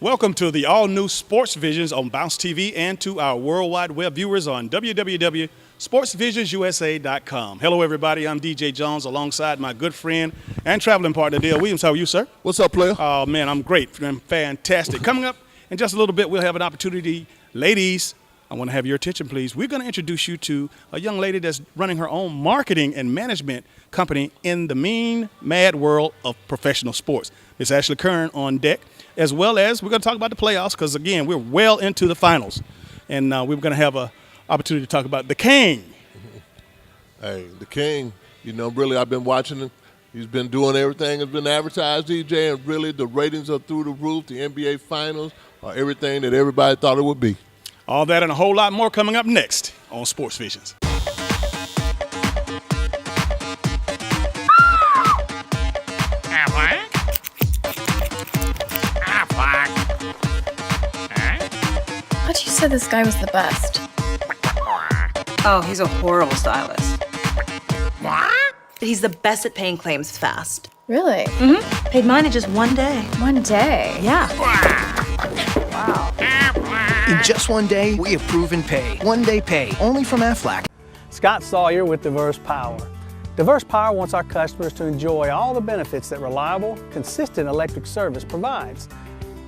Welcome to the all-new Sportsvisions on Bounce TV and to our worldwide web viewers on www.sportsvisionsusa.com. Hello, everybody. I'm DJ Jones alongside my good friend and traveling partner, Dale Williams. How are you, sir? What's up, player? Oh, man, I'm great. I'm fantastic. Coming up in just a little bit, we'll have an opportunity. Ladies, I want to have your attention, please. We're going to introduce you to a young lady that's running her own marketing and management company in the mean, mad world of professional sports. Miss Ashley Kern on deck, as well as we're going to talk about the playoffs because, again, we're well into the finals. And we're going to have an opportunity to talk about the King. Hey, the King, really I've been watching him. He's been doing everything that's been advertised, DJ, and really the ratings are through the roof. The NBA Finals are everything that everybody thought it would be. All that and a whole lot more coming up next on Sports Visions. I thought you said this guy was the best. Oh, he's a horrible stylist. What? He's the best at paying claims fast. Really? Mm-hmm. Paid mine in just one day. One day? Yeah. Wow. In just one day, we approve and pay. One day pay, only from Aflac. Scott Sawyer with Diverse Power. Diverse Power wants our customers to enjoy all the benefits that reliable, consistent electric service provides.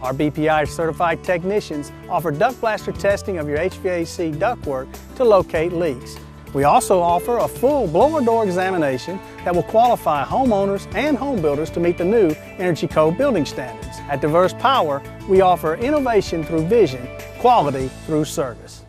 Our BPI certified technicians offer duct blaster testing of your HVAC ductwork to locate leaks. We also offer a full blower door examination that will qualify homeowners and home builders to meet the new Energy Code building standards. At Diverse Power, we offer innovation through vision, quality through service.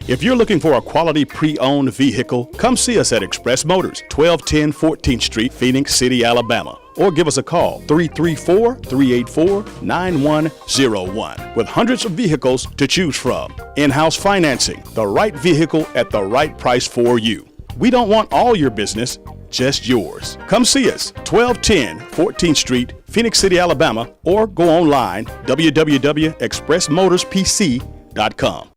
If you're looking for a quality pre-owned vehicle, come see us at Express Motors, 1210 14th Street, Phoenix City, Alabama. Or give us a call, 334-384-9101, with hundreds of vehicles to choose from. In-house financing, the right vehicle at the right price for you. We don't want all your business, just yours. Come see us, 1210 14th Street, Phoenix City, Alabama, or go online, www.expressmotorspc.com.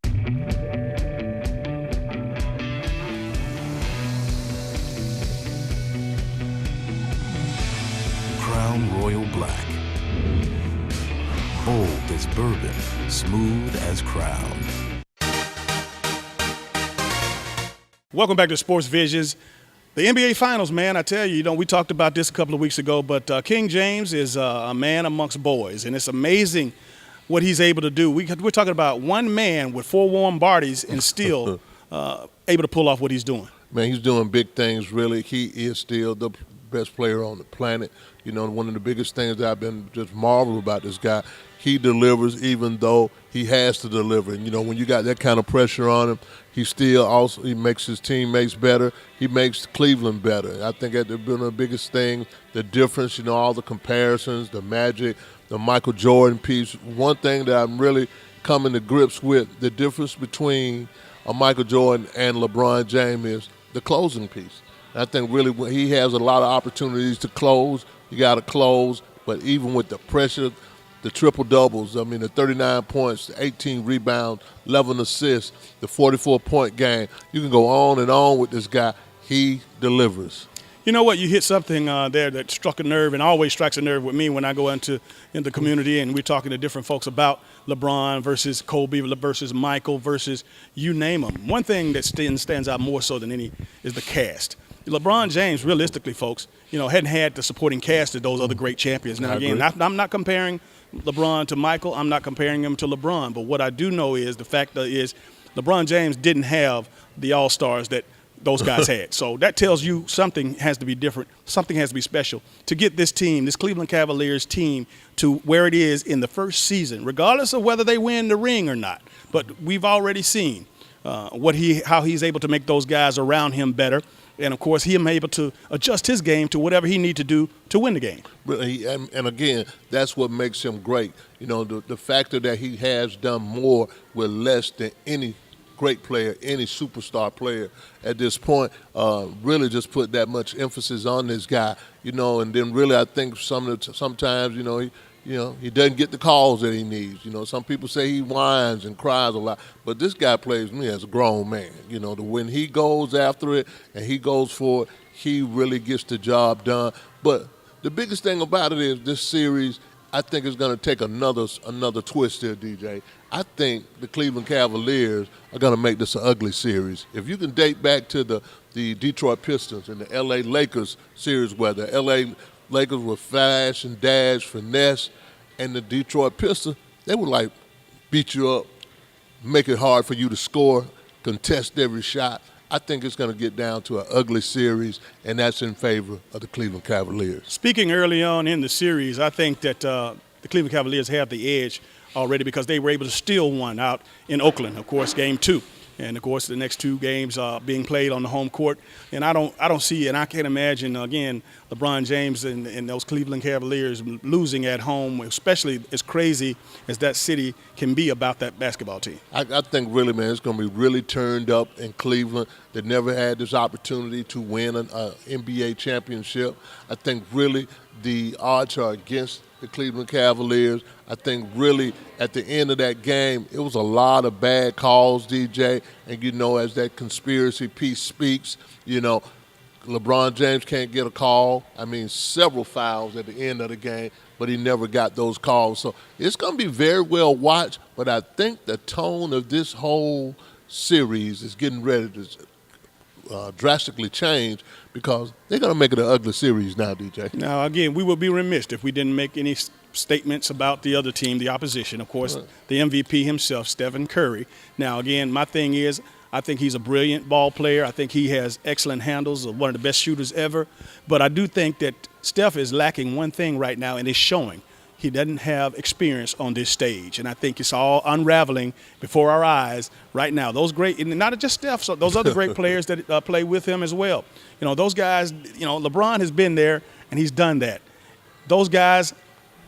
Royal Black. Bold as bourbon, smooth as Crown. Welcome back to Sports Visions. The NBA Finals, man, I tell you, we talked about this a couple of weeks ago, but King James is a man amongst boys, and it's amazing what he's able to do. We're talking about one man with four warm bodies and still able to pull off what he's doing. Man, he's doing big things, really. He is still the best player on the planet. One of the biggest things that I've been just marveled about this guy, he delivers even though he has to deliver. And, when you got that kind of pressure on him, he makes his teammates better. He makes Cleveland better. I think that's been the biggest thing, the difference, all the comparisons, the magic, the Michael Jordan piece. One thing that I'm really coming to grips with, the difference between a Michael Jordan and LeBron James is the closing piece. I think really when he has a lot of opportunities to close. You got to close, but even with the pressure, the triple-doubles, the 39 points, the 18 rebounds, 11 assists, the 44-point game, you can go on and on with this guy. He delivers. You know what? You hit something there that struck a nerve and always strikes a nerve with me when I go into the community and we're talking to different folks about LeBron versus Kobe versus Michael versus you name them. One thing that stands out more so than any is the cast. LeBron James, realistically, folks, hadn't had the supporting cast of those other great champions. Now, again, I'm not comparing LeBron to Michael. I'm not comparing him to LeBron. But what I do know is the fact is LeBron James didn't have the all-stars that those guys had. So that tells you something has to be different. Something has to be special to get this team, this Cleveland Cavaliers team, to where it is in the first season, regardless of whether they win the ring or not. But we've already seen how he's able to make those guys around him better. And, of course, him able to adjust his game to whatever he needs to do to win the game. And again, that's what makes him great. The factor that he has done more with less than any great player, any superstar player at this point, really just put that much emphasis on this guy. And then really I think sometimes, he doesn't get the calls that he needs. Some people say he whines and cries a lot, but this guy plays me as a grown man. When he goes after it and he goes for it, he really gets the job done. But the biggest thing about it is this series, I think it's going to take another twist there, DJ. I think the Cleveland Cavaliers are going to make this an ugly series. If you can date back to the Detroit Pistons and the L.A. Lakers series where the L.A. Lakers were flash and dash, finesse, and the Detroit Pistons, they would like beat you up, make it hard for you to score, contest every shot. I think it's going to get down to an ugly series, and that's in favor of the Cleveland Cavaliers. Speaking early on in the series, I think that the Cleveland Cavaliers have the edge already because they were able to steal one out in Oakland, of course, game 2. And, of course, the next 2 games being played on the home court. And I don't see, and I can't imagine, again, LeBron James and those Cleveland Cavaliers losing at home, especially as crazy as that city can be about that basketball team. I think really, man, it's going to be really turned up in Cleveland. They never had this opportunity to win an NBA championship. I think really the odds are against the Cleveland Cavaliers. I think really at the end of that game, it was a lot of bad calls, DJ. And, as that conspiracy piece speaks, LeBron James can't get a call. I mean, several fouls at the end of the game, but he never got those calls. So it's going to be very well watched, but I think the tone of this whole series is getting ready to drastically change because they're going to make it an ugly series now, DJ. Now, again, we would be remiss if we didn't make any statements about the other team, the opposition. Of course, the MVP himself, Stephen Curry. Now, again, my thing is I think he's a brilliant ball player. I think he has excellent handles, one of the best shooters ever. But I do think that Steph is lacking one thing right now, and it's showing. He doesn't have experience on this stage, and I think it's all unraveling before our eyes right now. Those great, and not just Steph, so those other great players that play with him as well. Those guys, LeBron has been there, and he's done that. Those guys,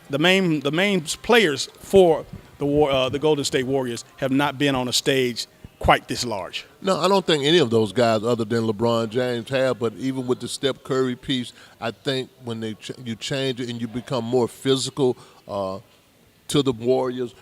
the main players for the Golden State Warriors have not been on a stage quite this large. No, I don't think any of those guys other than LeBron James have, but even with the Steph Curry piece, I think when you change it and you become more physical to the Warriors,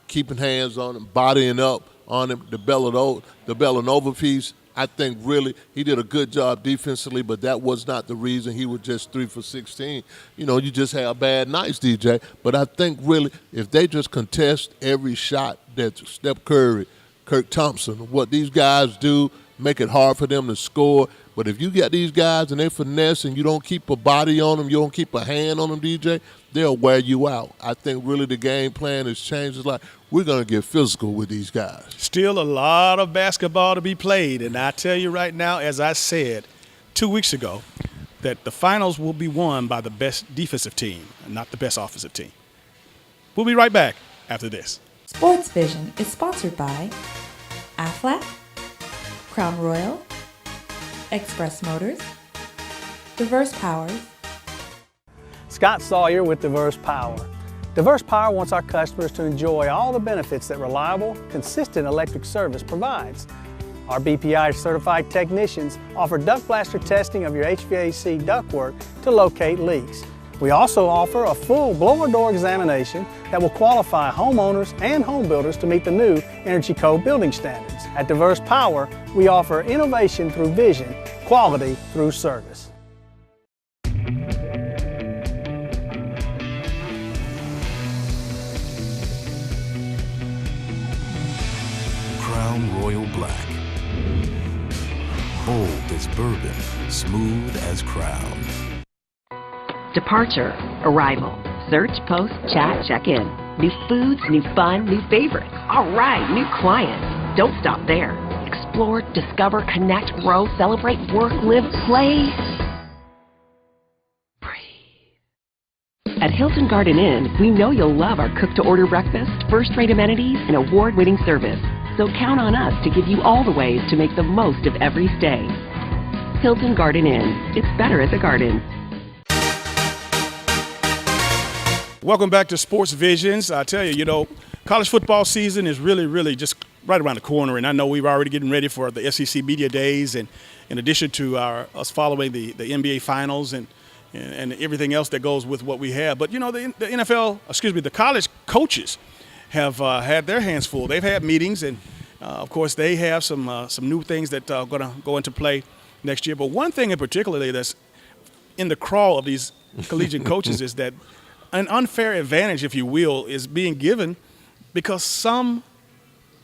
keeping hands on them, bodying up on them, the Bellanova piece, I think really he did a good job defensively, but that was not the reason he was just 3 for 16. You just have bad nights, DJ. But I think really if they just contest every shot that Steph Curry, Kirk Thompson, what these guys do, make it hard for them to score. But if you get these guys and they finesse and you don't keep a body on them, you don't keep a hand on them, DJ, they'll wear you out. I think really the game plan has changed. It's like we're going to get physical with these guys. Still a lot of basketball to be played. And I tell you right now, as I said 2 weeks ago, that the finals will be won by the best defensive team, not the best offensive team. We'll be right back after this. Sports Vision is sponsored by Aflac, Crown Royal, Express Motors, Diverse Powers. Scott Sawyer with Diverse Power. Diverse Power wants our customers to enjoy all the benefits that reliable, consistent electric service provides. Our BPI certified technicians offer duct blaster testing of your HVAC ductwork to locate leaks. We also offer a full blower door examination that will qualify homeowners and home builders to meet the new Energy Code building standards. At Diverse Power, we offer innovation through vision, quality through service. Crown Royal Black. Bold as bourbon, smooth as Crown. Departure, arrival, search, post, chat, check-in. New foods, new fun, new favorites. All right, new clients. Don't stop there. Explore, discover, connect, grow, celebrate, work, live, play. Breathe. At Hilton Garden Inn, we know you'll love our cook-to-order breakfast, first-rate amenities, and award-winning service. So count on us to give you all the ways to make the most of every stay. Hilton Garden Inn. It's better at the Garden. Welcome back to Sports Visions. I tell you, college football season is really just right around the corner, and I know we're already getting ready for the SEC Media Days, and in addition to us following the NBA Finals and everything else that goes with what we have. But, the college coaches have had their hands full. They've had meetings, and, of course, they have some new things that are going to go into play next year. But one thing in particular that's in the crawl of these collegiate coaches is that an unfair advantage, if you will, is being given because some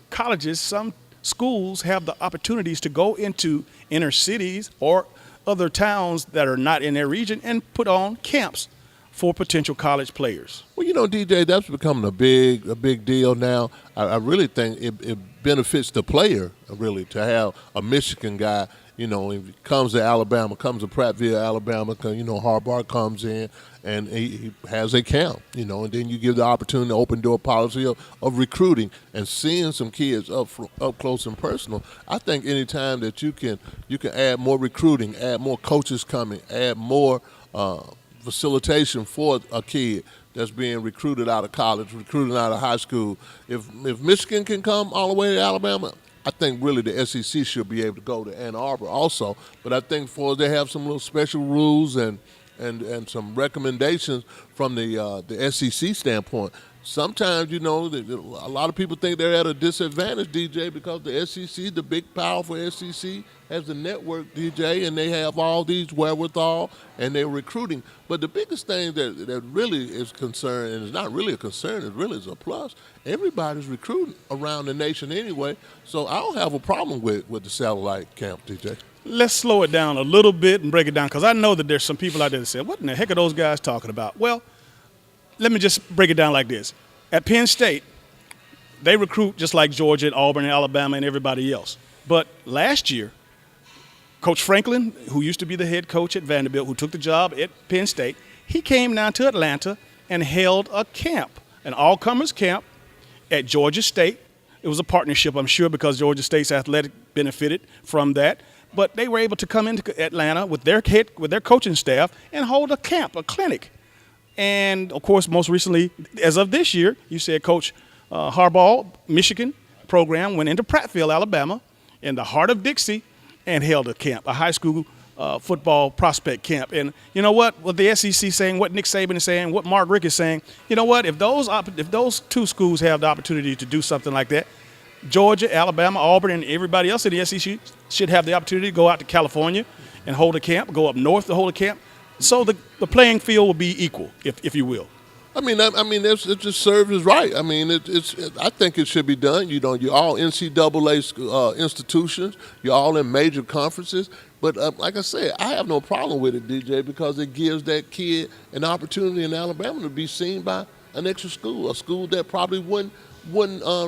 colleges, some schools have the opportunities to go into inner cities or other towns that are not in their region and put on camps for potential college players. Well, DJ, that's becoming a big deal now. I really think it benefits the player, really, to have a Michigan guy. If he comes to Alabama, comes to Prattville, Alabama, Harbaugh comes in and he has a camp, and then you give the opportunity, open door policy of recruiting and seeing some kids up close and personal. I think any time that you can add more recruiting, add more coaches coming, add more facilitation for a kid that's being recruited out of college, recruited out of high school. If Michigan can come all the way to Alabama, I think really the SEC should be able to go to Ann Arbor also. But I think they have some little special rules and some recommendations from the SEC standpoint. Sometimes, a lot of people think they're at a disadvantage, DJ, because the SEC, the big, powerful SEC, has the network, DJ, and they have all these wherewithal, and they're recruiting. But the biggest thing that really is concerned, and it's not really a concern, it really is a plus, everybody's recruiting around the nation anyway, so I don't have a problem with the satellite camp, DJ. Let's slow it down a little bit and break it down, because I know that there's some people out there that say, what in the heck are those guys talking about? Well, let me just break it down like this. At Penn State, they recruit just like Georgia and Auburn and Alabama and everybody else. But last year, Coach Franklin, who used to be the head coach at Vanderbilt, who took the job at Penn State, he came down to Atlanta and held a camp, an all-comers camp at Georgia State. It was a partnership, I'm sure, because Georgia State's athletic benefited from that. But they were able to come into Atlanta with their coaching staff and hold a camp, a clinic. And, of course, most recently, as of this year, you said Coach Harbaugh, Michigan program, went into Prattville, Alabama, in the heart of Dixie, and held a camp, a high school football prospect camp. And you know what the SEC is saying, what Nick Saban is saying, what Mark Richt is saying, you know what, if those two schools have the opportunity to do something like that, Georgia, Alabama, Auburn, and everybody else in the SEC should have the opportunity to go out to California and hold a camp, go up north to hold a camp. So the playing field will be equal, if you will. It just serves as right. I think it should be done. You're all NCAA institutions. You're all in major conferences. But like I said, I have no problem with it, DJ, because it gives that kid an opportunity in Alabama to be seen by an extra school, a school that probably wouldn't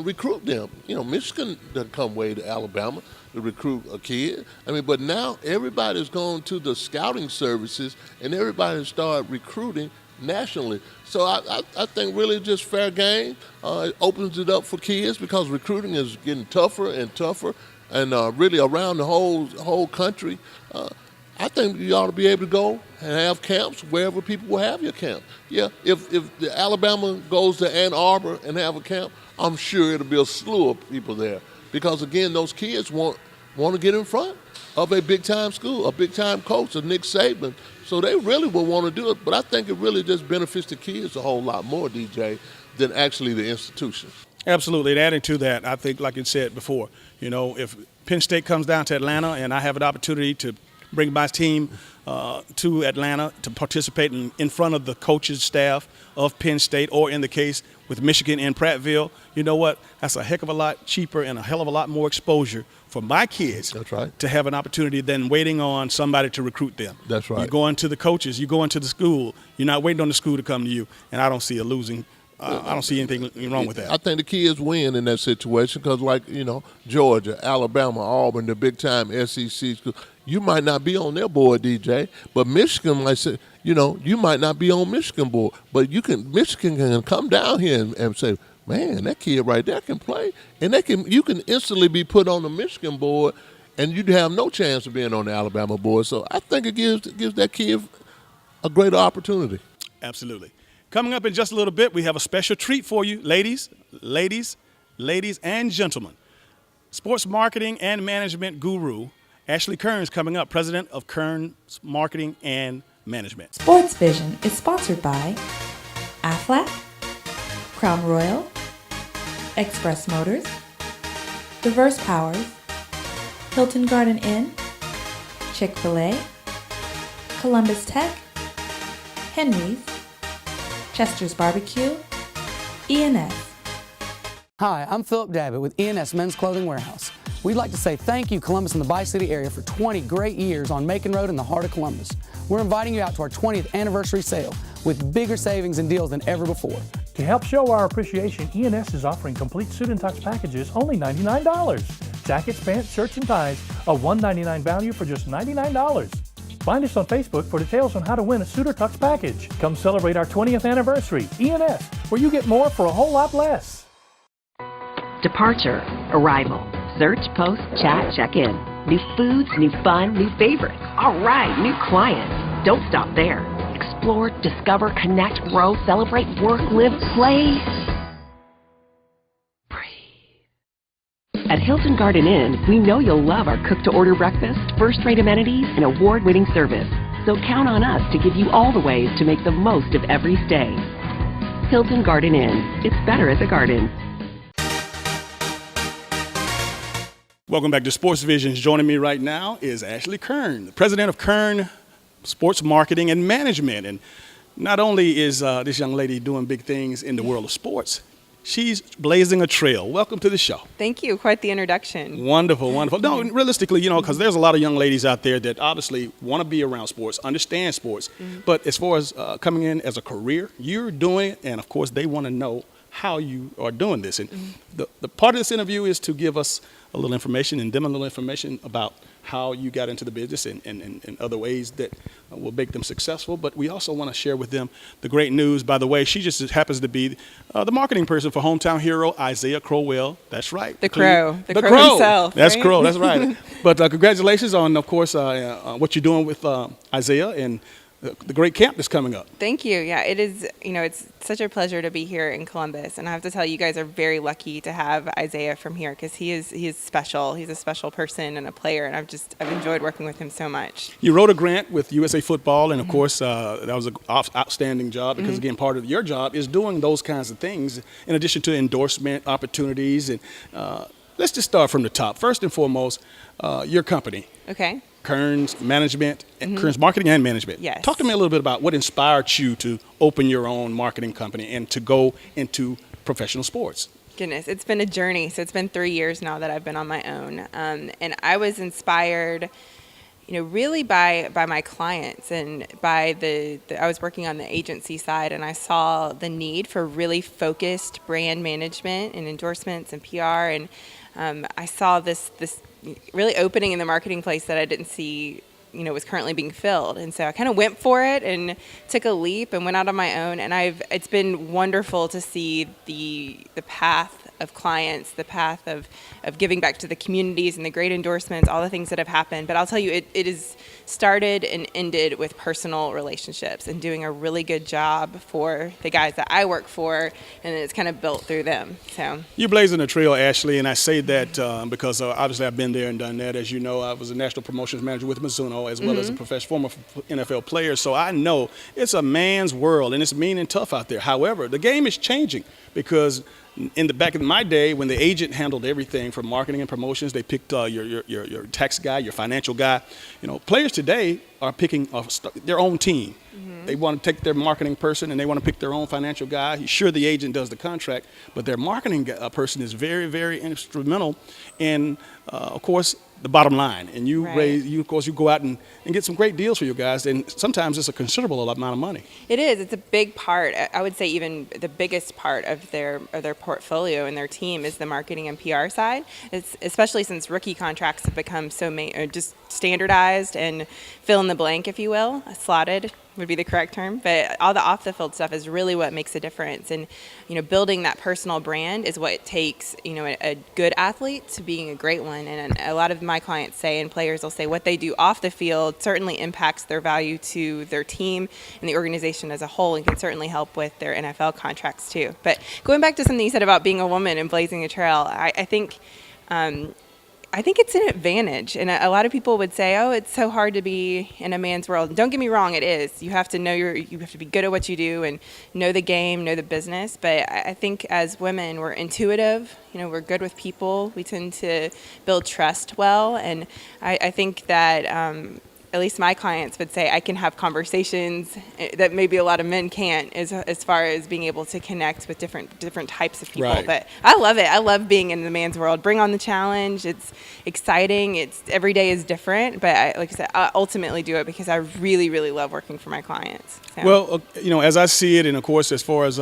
recruit them. Michigan doesn't come way to Alabama to recruit a kid. But now everybody's going to the scouting services and everybody started recruiting nationally. So I think really just fair game. It opens it up for kids because recruiting is getting tougher and tougher, and really around the whole country. I think you ought to be able to go and have camps wherever people will have your camp. Yeah, if the Alabama goes to Ann Arbor and have a camp, I'm sure it'll be a slew of people there. Because, again, those kids want to get in front of a big-time school, a big-time coach, a Nick Saban. So they really will want to do it. But I think it really just benefits the kids a whole lot more, DJ, than actually the institution. Absolutely. And adding to that, I think, like you said before, if Penn State comes down to Atlanta and I have an opportunity to bring my team to Atlanta to participate in front of the coaches staff of Penn State, or in the case with Michigan and Prattville, you know what? That's a heck of a lot cheaper and a hell of a lot more exposure for my kids. That's right. To have an opportunity than waiting on somebody to recruit them. That's right. You're going to the coaches. You're going to the school. You're not waiting on the school to come to you. And I don't see I don't see anything wrong with that. I think the kids win in that situation because, Georgia, Alabama, Auburn, the big-time SEC schools, you might not be on their board, DJ, but Michigan might say, you might not be on Michigan board, but Michigan can come down here and say, man, that kid right there can play, and you can instantly be put on the Michigan board, and you'd have no chance of being on the Alabama board. So I think it gives that kid a greater opportunity. Absolutely. Coming up in just a little bit, we have a special treat for you, ladies and gentlemen. Sports marketing and management guru Ashley Kearns coming up, president of Kearns Marketing and Management. Sports Vision is sponsored by Aflac, Crown Royal, Express Motors, Diverse Powers, Hilton Garden Inn, Chick-fil-A, Columbus Tech, Henry's, Chester's Barbecue, ENS. Hi, I'm Philip Davitt with ENS Men's Clothing Warehouse. We'd like to say thank you, Columbus and the Bi-City area, for 20 great years on Macon Road in the heart of Columbus. We're inviting you out to our 20th anniversary sale with bigger savings and deals than ever before. To help show our appreciation, ENS is offering complete suit and tux packages only $99. Jackets, pants, shirts, and ties, a $199 value for just $99. Find us on Facebook for details on how to win a suit or tux package. Come celebrate our 20th anniversary. ENS, where you get more for a whole lot less. Departure, arrival, search, post, chat, check in. New foods, new fun, new favorites. All right, new clients. Don't stop there. Explore, discover, connect, grow, celebrate, work, live, play. Breathe. At Hilton Garden Inn, we know you'll love our cook-to-order breakfast, first-rate amenities, and award-winning service. So count on us to give you all the ways to make the most of every stay. Hilton Garden Inn. It's better at the Garden. Welcome back to Sportsvisions. Joining me right now is Ashley Kern, the president of Kern Sports Marketing and Management. And not only is this young lady doing big things in the world of sports, she's blazing a trail. Welcome to the show. Thank you. Quite the introduction. Wonderful, wonderful. No, realistically, because there's a lot of young ladies out there that obviously want to be around sports, understand sports. But as far as coming in as a career, you're doing it, and of course, they want to know how you are doing this. And the part of this interview is to give us a little information and them a little information about how you got into the business and other ways that will make them successful. But we also want to share with them the great news. By the way, she just happens to be the marketing person for hometown hero Isaiah Crowell. That's right. The Crow. The Crow himself. That's right? Crow. That's right. But congratulations on, of course, what you're doing with Isaiah and the great camp that's coming up. Thank you. Yeah, it is, it's such a pleasure to be here in Columbus. And I have to tell you, guys are very lucky to have Isaiah from here because he is special. He's a special person and a player. And I've enjoyed working with him so much. You wrote a grant with USA Football. And of course, that was an outstanding job because, again, part of your job is doing those kinds of things in addition to endorsement opportunities. And let's just start from the top. First and foremost, your company. Okay. Kern's Management, Kern's Marketing and Management. Yes. Talk to me a little bit about what inspired you to open your own marketing company and to go into professional sports. Goodness, it's been a journey. So it's been 3 years now that I've been on my own. And I was inspired, really by my clients and by I was working on the agency side, and I saw the need for really focused brand management and endorsements and PR. And I saw this really opening in the marketing place that I didn't see, was currently being filled. And so I kind of went for it and took a leap and went out on my own. And it's been wonderful to see the path of clients, the path of giving back to the communities and the great endorsements, all the things that have happened. But I'll tell you, it is started and ended with personal relationships and doing a really good job for the guys that I work for, and it's kind of built through them. So you're blazing a trail, Ashley, and I say that because obviously I've been there and done that. As you know, I was a national promotions manager with Mizuno as well as a former NFL player, so I know it's a man's world and it's mean and tough out there. However, the game is changing because in the back of my day, when the agent handled everything from marketing and promotions, they picked your tax guy, your financial guy. Players today are picking their own team. They want to take their marketing person and they want to pick their own financial guy. Sure, the agent does the contract, but their marketing person is very, very instrumental in, of course, the bottom line. And you go out and get some great deals for you guys, and sometimes it's a considerable amount of money. It is. It's a big part. I would say even the biggest part of their portfolio and their team is the marketing and PR side. It's especially since rookie contracts have become so just standardized and fill in the blank, if you will, slotted would be the correct term, but all the off the field stuff is really what makes a difference. And building that personal brand is what it takes a good athlete to being a great one. And a lot of my clients say, and players will say, what they do off the field certainly impacts their value to their team and the organization as a whole, and can certainly help with their NFL contracts too. But going back to something you said about being a woman and blazing a trail, I think it's an advantage. And a lot of people would say, oh, it's so hard to be in a man's world. Don't get me wrong, it is. You have to know you have to be good at what you do and know the game, know the business. But I think as women, we're intuitive. We're good with people. We tend to build trust well. And I think that at least my clients would say, I can have conversations that maybe a lot of men can't, as far as being able to connect with different types of people. Right. But I love it. I love being in the man's world. Bring on the challenge. It's exciting. It's every day is different. But like I said, I ultimately do it because I really, really love working for my clients. So. Well, as I see it, and of course, as far as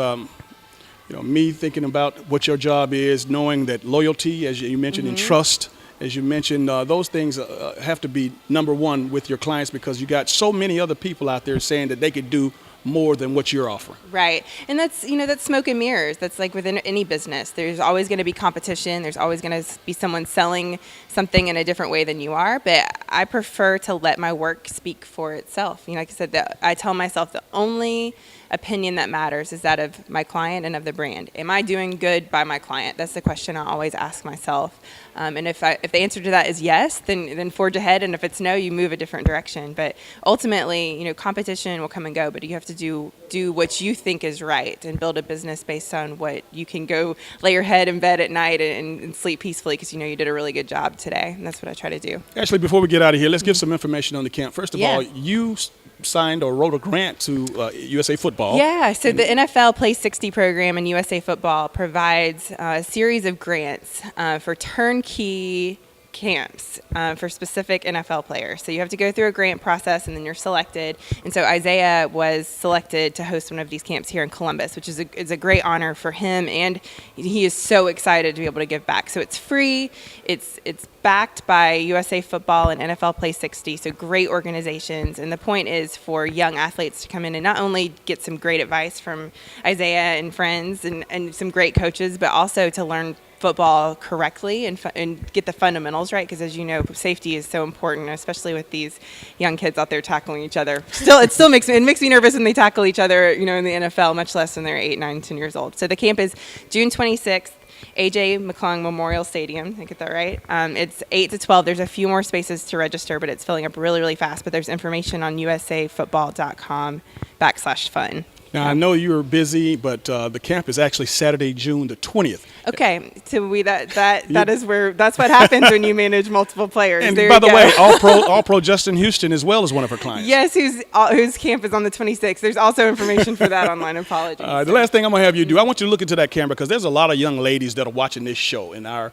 me thinking about what your job is, knowing that loyalty, as you mentioned, and trust, as you mentioned, those things have to be number one with your clients, because you got so many other people out there saying that they could do more than what you're offering. Right. And that's smoke and mirrors. That's like within any business. There's always going to be competition. There's always going to be someone selling something in a different way than you are. But I prefer to let my work speak for itself. Like I said, I tell myself the only opinion that matters is that of my client and of the brand. Am I doing good by my client? That's the question I always ask myself. And if the answer to that is yes, then forge ahead. And if it's no, you move a different direction. But ultimately, competition will come and go. But you have to do what you think is right and build a business based on what you can go lay your head in bed at night and sleep peacefully because you did a really good job today. And that's what I try to do. Actually, before we get out of here, let's give some information on the camp. First of all, you signed or wrote a grant to USA Football. Yeah, so the NFL Play 60 program and USA Football provides a series of grants for turnkey camps for specific NFL players. So you have to go through a grant process and then you're selected. And so Isaiah was selected to host one of these camps here in Columbus, which is a great honor for him, and he is so excited to be able to give back. So it's free. It's backed by USA Football and NFL Play 60, so great organizations. And the point is for young athletes to come in and not only get some great advice from Isaiah and friends and some great coaches, but also to learn football correctly and get the fundamentals right, because as you know, safety is so important, especially with these young kids out there tackling each other. It makes me nervous when they tackle each other, in the NFL, much less when they're 8, 9, 10 years old. So the camp is June 26th. A.J. McClung Memorial Stadium. Did I get that right? It's 8 to 12. There's a few more spaces to register, but it's filling up really, really fast. But there's information on usafootball.com/fun. Now, I know you're busy, but the camp is actually Saturday, June the 20th. Okay, so that's what happens when you manage multiple players. And there by the way, All Pro Justin Houston as well is one of her clients. Yes, whose camp is on the 26th. There's also information for that online. Apologies. The last thing I'm going to have you do, I want you to look into that camera, because there's a lot of young ladies that are watching this show in our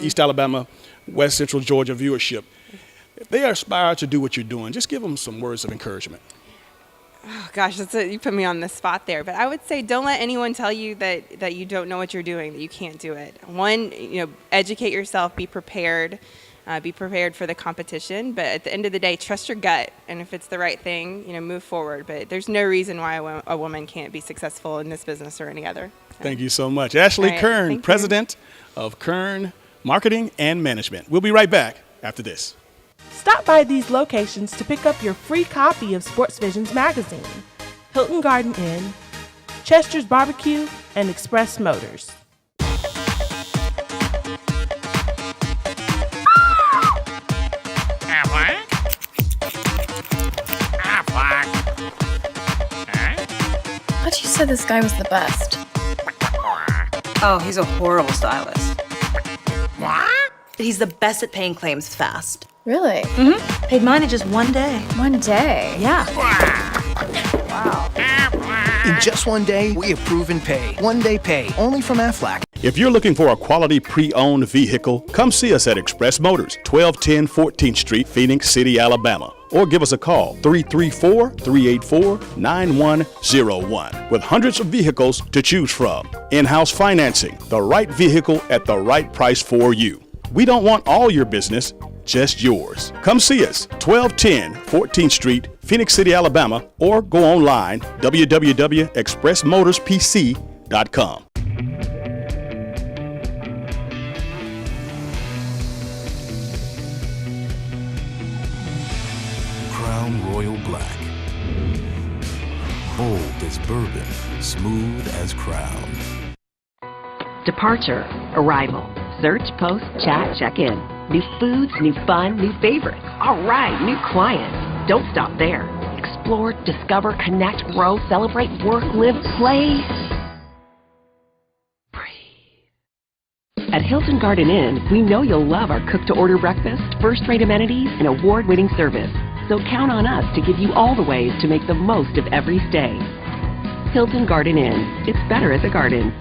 East Alabama, West Central Georgia viewership. If they aspire to do what you're doing, just give them some words of encouragement. Oh, gosh, you put me on the spot there. But I would say don't let anyone tell you that you don't know what you're doing, that you can't do it. One, educate yourself, be prepared for the competition. But at the end of the day, trust your gut. And if it's the right thing, move forward. But there's no reason why a woman can't be successful in this business or any other. So. Thank you so much. Ashley Kern, President of Kern Marketing and Management. We'll be right back after this. Stop by these locations to pick up your free copy of Sportsvisions magazine: Hilton Garden Inn, Chester's Barbecue, and Express Motors. But you said this guy was the best. Oh, he's a horrible stylist. He's the best at paying claims fast. Really? Mm-hmm. Paid mine in just one day. One day? Yeah. Wow. In just one day, we approve and pay. One-day pay, only from Aflac. If you're looking for a quality pre-owned vehicle, come see us at Express Motors, 1210 14th Street, Phoenix City, Alabama. Or give us a call, 334-384-9101. With hundreds of vehicles to choose from. In-house financing, the right vehicle at the right price for you. We don't want all your business, just yours. Come see us, 1210 14th Street, Phoenix City, Alabama, or go online, www.expressmotorspc.com. Crown Royal Black. Bold as bourbon, smooth as crown. Departure, arrival, search, post, chat, check-in. New foods, new fun, new favorites. All right, new clients. Don't stop there. Explore, discover, connect, grow, celebrate, work, live, play. Breathe. At Hilton Garden Inn, we know you'll love our cook-to-order breakfast, first-rate amenities, and award-winning service. So count on us to give you all the ways to make the most of every stay. Hilton Garden Inn. It's better at the Garden.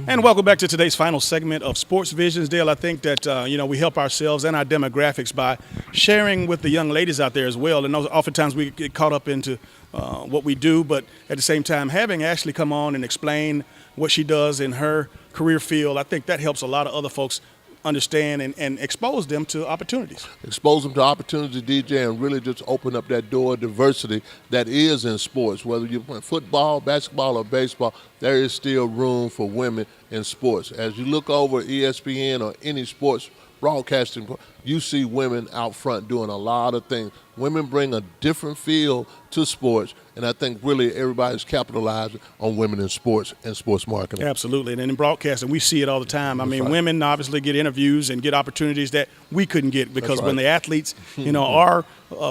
And welcome back to today's final segment of Sports Visions. Dale, I think that, we help ourselves and our demographics by sharing with the young ladies out there as well. And oftentimes we get caught up into what we do, but at the same time, having Ashley come on and explain what she does in her career field, I think that helps a lot of other folks understand and expose them to opportunities. Expose them to opportunities, DJ, and really just open up that door of diversity that is in sports. Whether you're playing football, basketball, or baseball, there is still room for women in sports. As you look over ESPN or any sports broadcasting, you see women out front doing a lot of things. Women bring a different feel to sports, and I think really everybody's capitalizing on women in sports and sports marketing. Absolutely, and in broadcasting, we see it all the time. I mean, right. Women obviously get interviews and get opportunities that we couldn't get because That's when right. the athletes, are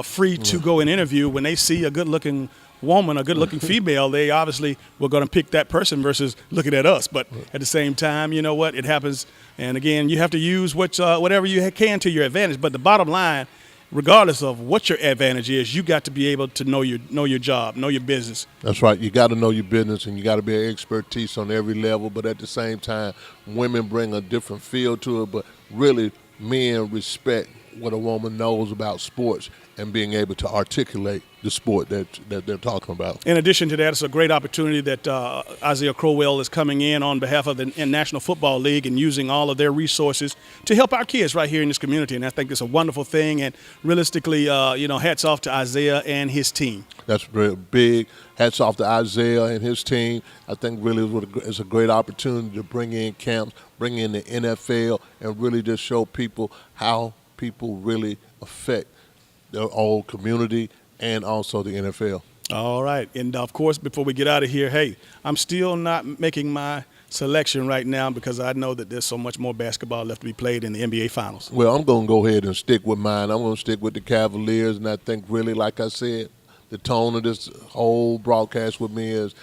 free to go and interview, when they see a good-looking woman, a good-looking female, they obviously were going to pick that person versus looking at us. But at the same time, you know what? It happens. And again, you have to use whatever you can to your advantage. But the bottom line, regardless of what your advantage is, you got to be able to know your job, know your business. That's right. You got to know your business, and you got to be an expertise on every level. But at the same time, women bring a different feel to it. But really, men respect what a woman knows about sports and being able to articulate the sport that they're talking about. In addition to that, it's a great opportunity that Isaiah Crowell is coming in on behalf of the National Football League and using all of their resources to help our kids right here in this community. And I think it's a wonderful thing. And realistically, hats off to Isaiah and his team. That's real big. Hats off to Isaiah and his team. I think really it's a great opportunity to bring in camps, bring in the NFL, and really just show people how people really affect their old community and also the NFL. All right. And, of course, before we get out of here, hey, I'm still not making my selection right now because I know that there's so much more basketball left to be played in the NBA Finals. Well, I'm going to go ahead and stick with mine. I'm going to stick with the Cavaliers, and I think really, like I said, the tone of this whole broadcast with me is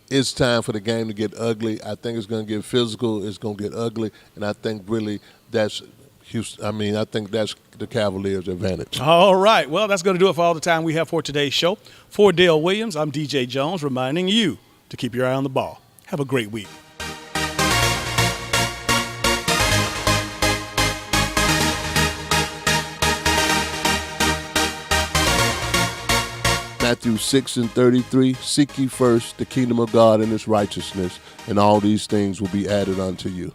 it's time for the game to get ugly. I think it's going to get physical. It's going to get ugly, and I think really that's Houston. I think that's the Cavaliers' advantage. All right. Well, that's going to do it for all the time we have for today's show. For Dale Williams, I'm DJ Jones, reminding you to keep your eye on the ball. Have a great week. Matthew 6:33, seek ye first the kingdom of God and his righteousness, and all these things will be added unto you.